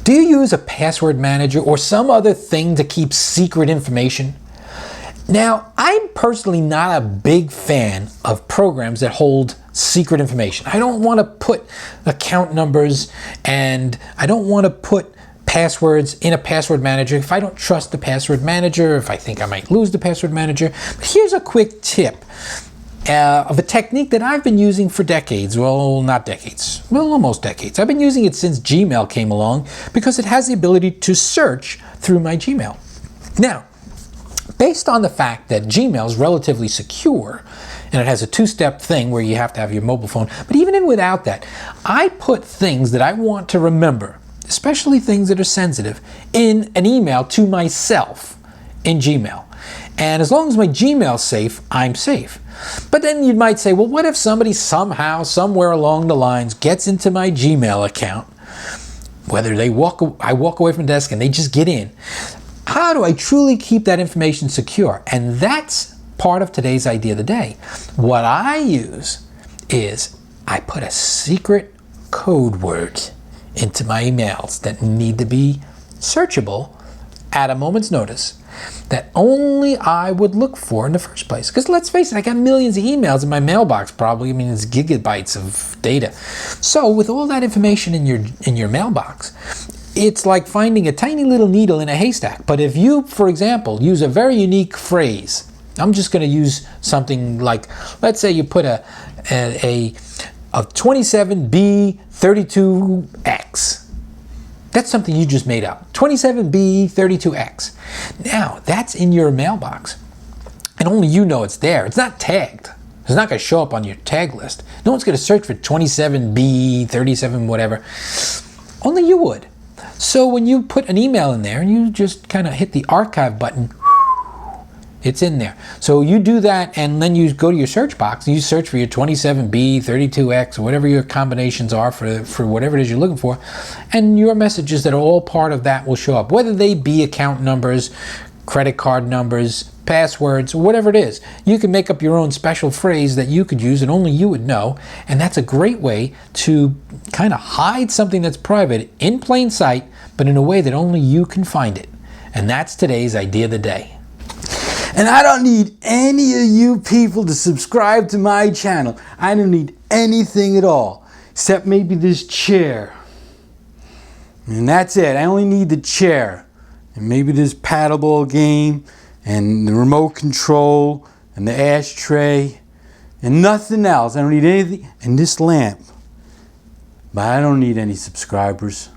Do you use a password manager or some other thing to keep secret information? Now, I'm personally not a big fan of programs that hold secret information. I don't want to put account numbers and I don't want to put passwords in a password manager if I don't trust the password manager, if I think I might lose the password manager. But here's a quick tip of a technique that I've been using for decades. Well, not decades. Well, almost decades. I've been using it since Gmail came along because it has the ability to search through my Gmail. Now, based on the fact that Gmail is relatively secure, and it has a two-step thing where you have to have your mobile phone, but even without that, I put things that I want to remember, especially things that are sensitive, in an email to myself in Gmail. And as long as my Gmail's safe, I'm safe. But then you might say, well, what if somebody somehow, somewhere along the lines, gets into my Gmail account, whether I walk away from the desk and they just get in? How do I truly keep that information secure? And that's part of today's idea of the day. What I use is I put a secret code word into my emails that need to be searchable at a moment's notice that only I would look for in the first place. Because let's face it, I got millions of emails in my mailbox probably. I mean, it's gigabytes of data. So with all that information in your mailbox, it's like finding a tiny little needle in a haystack. But if you, for example, use a very unique phrase, I'm just going to use something like, let's say you put a 27B32X. That's something you just made up. 27B32X. Now, that's in your mailbox. And only you know it's there. It's not tagged. It's not going to show up on your tag list. No one's going to search for 27B37 whatever. Only you would. So when you put an email in there and you just kind of hit the archive button, it's in there. So you do that and then you go to your search box and you search for your 27B, 32X, or whatever your combinations are for whatever it is you're looking for. And your messages that are all part of that will show up, whether they be account numbers, credit card numbers, passwords, whatever it is. You can make up your own special phrase that you could use and only you would know. And that's a great way to kind of hide something that's private in plain sight, but in a way that only you can find it. And that's today's idea of the day. And I don't need any of you people to subscribe to my channel. I don't need anything at all, except maybe this chair. And that's it. I only need the chair. And maybe this paddleball game, and the remote control, and the ashtray, and nothing else. I don't need anything. And this lamp. But I don't need any subscribers.